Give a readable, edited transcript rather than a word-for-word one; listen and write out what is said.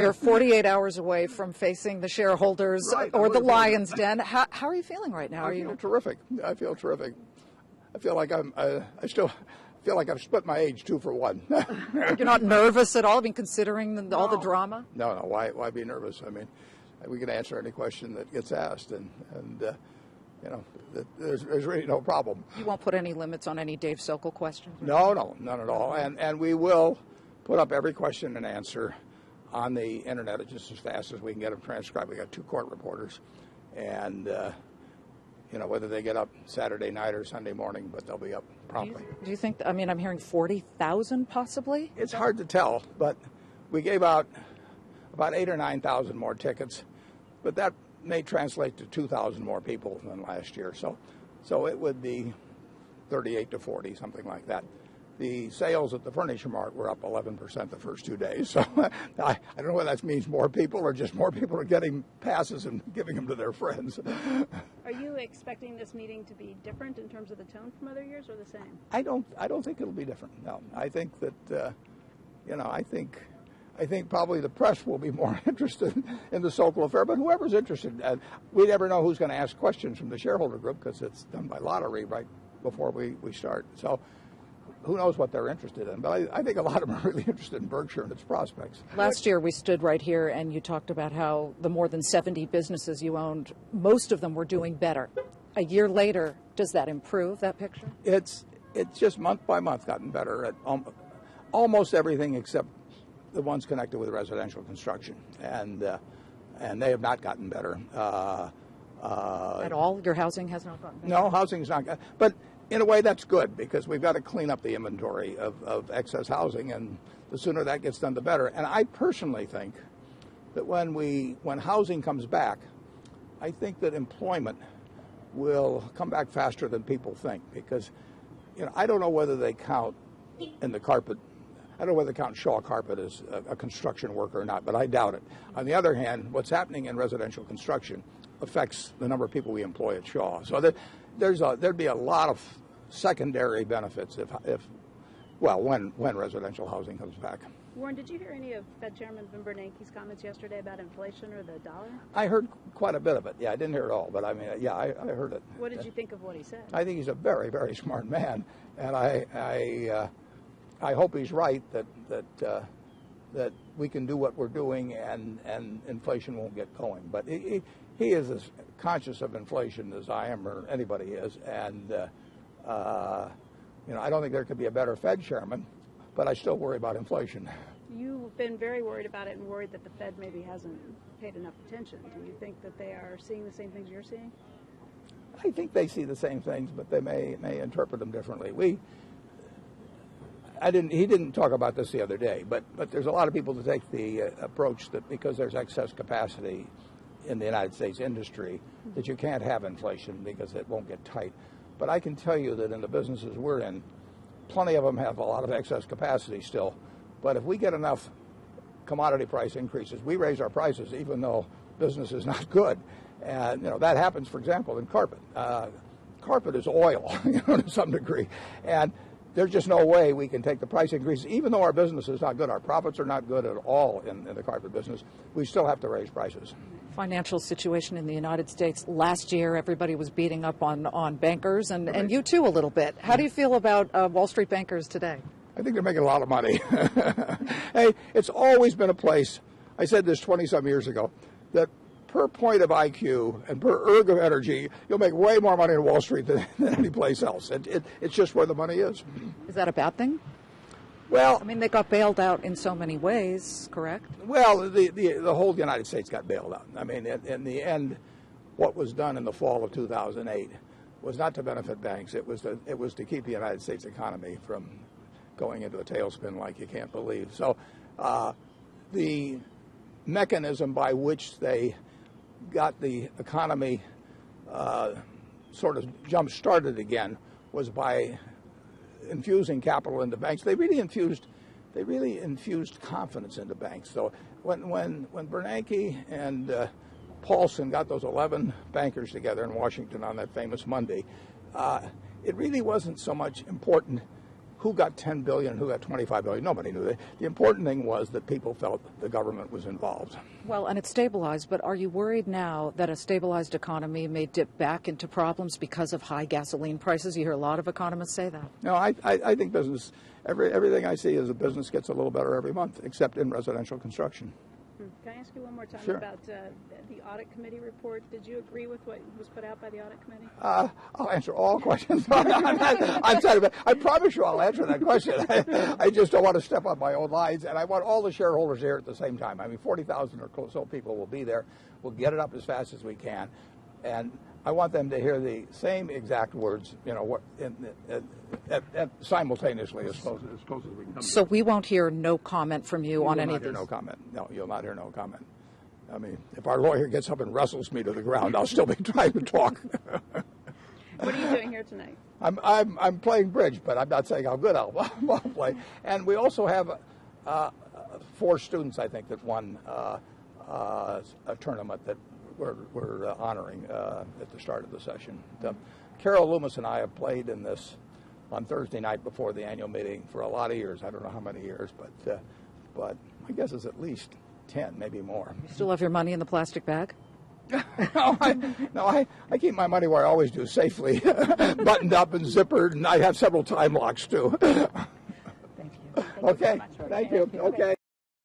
You're 48 hours away from facing the shareholders or the lion's den. How are you feeling right now? I feel terrific. I feel terrific. I feel like I still feel like I've split my age 2 for 1. You're not nervous at all? I mean, considering all the drama? No. Why be nervous? I mean, we can answer any question that gets asked, and there's really no problem. You won't put any limits on any Dave Sokol questions? No, none at all. And we will put up every question and answer on the internet just as fast as we can get them transcribed. We got 2 court reporters, and whether they get up Saturday night or Sunday morning, but they'll be up promptly. Do you think? I mean, I'm hearing 40,000 possibly. It's hard to tell, but we gave out about 8,000 or 9,000 more tickets, but that may translate to 2,000 more people than last year. So it would be 38 to 40, something like that. The sales at the Furniture Mart were up 11% the first 2 days. So I don't know whether that means more people or just more people are getting passes and giving them to their friends. Are you expecting this meeting to be different in terms of the tone from other years, or the same? I don't think it'll be different. No, I think that I think probably the press will be more interested in the Sokol affair, but whoever's interested, we never know who's going to ask questions from the shareholder group because it's done by lottery right before we start. So who knows what they're interested in, but I think a lot of them are really interested in Berkshire and its prospects. Last year we stood right here and you talked about how the more than 70 businesses you owned, most of them were doing better. A year later, does that improve, that picture? It's just month by month gotten better at almost everything except the ones connected with residential construction, and they have not gotten better. At all? Your housing has not gotten better? No, housing's not good. But in a way, that's good because we've got to clean up the inventory of excess housing, and the sooner that gets done, the better. And I personally think that when housing comes back, I think that employment will come back faster than people think because, I don't know whether they count in the carpet. I don't know whether they count Shaw Carpet as a construction worker or not, but I doubt it. On the other hand, what's happening in residential construction affects the number of people we employ at Shaw. So there'd be a lot of secondary benefits when residential housing comes back. Warren, did you hear any of Fed Chairman Bernanke's comments yesterday about inflation or the dollar? I heard quite a bit of it. Yeah, I didn't hear it all, but I mean, yeah, I heard it. What did you think of what he said? I think he's a very, very smart man, and I hope he's right that we can do what we're doing and inflation won't get going. But he is as conscious of inflation as I am or anybody is, and I don't think there could be a better Fed chairman, but I still worry about inflation. You've been very worried about it and worried that the Fed maybe hasn't paid enough attention. Do you think that they are seeing the same things you're seeing? I think they see the same things, but they may interpret them differently. He didn't talk about this the other day, but there's a lot of people that take the approach that because there's excess capacity in the United States industry, that you can't have inflation because it won't get tight. But I can tell you that in the businesses we're in, plenty of them have a lot of excess capacity still. But if we get enough commodity price increases, we raise our prices even though business is not good. And that happens, for example, in carpet. Carpet is oil, to some degree, and there's just no way we can take the price increases, even though our business is not good. Our profits are not good at all in the carpet business. We still have to raise prices. Financial situation in the United States. Last year, everybody was beating up on bankers, and, Right. and you too a little bit. How do you feel about Wall Street bankers today? I think they're making a lot of money. Hey, it's always been a place, I said this 20-some years ago, that per point of IQ and per erg of energy, you'll make way more money in Wall Street than any place else. It's just where the money is. Is that a bad thing? Well, I mean, they got bailed out in so many ways, correct? well, the whole United States got bailed out. I mean, in the end, what was done in the fall of 2008 was not to benefit banks. It was to keep the United States economy from going into a tailspin like you can't believe. So the mechanism by which they got the economy sort of jump-started again was by infusing capital into banks. They really infused confidence into banks. So when Bernanke and Paulson got those 11 bankers together in Washington on that famous Monday, it really wasn't so much important who got 10 billion, who got 25 billion. Nobody knew that. The important thing was that people felt the government was involved. Well, and it's stabilized, but are you worried now that a stabilized economy may dip back into problems because of high gasoline prices? You hear a lot of economists say that. No, I think business, everything I see is a business gets a little better every month, except in residential construction. Can I ask you one more time Sure. about the audit committee report? Did you agree with what was put out by the audit committee? I'll answer all questions. I promise you I'll answer that question. I just don't want to step on my own lines, and I want all the shareholders here at the same time. I mean, 40,000 or so people will be there. We'll get it up as fast as we can, and I want them to hear the same exact words, simultaneously as close as we can. So we won't hear no comment from you on any of Hear this? no comment. No, you'll not hear no comment. I mean, if our lawyer gets up and wrestles me to the ground, I'll still be trying to talk. What are you doing here tonight? I'm playing bridge, but I'm not saying how good I'll play. And we also have 4 students, I think, that won a tournament that we're honoring at the start of the session. Carol Loomis and I have played in this on Thursday night before the annual meeting for a lot of years. I don't know how many years, but I guess it's at least 10, maybe more. You still have your money in the plastic bag? No, I keep my money where I always do, safely, buttoned up and zippered, and I have several time locks too. Thank you. Okay, thank you. Okay.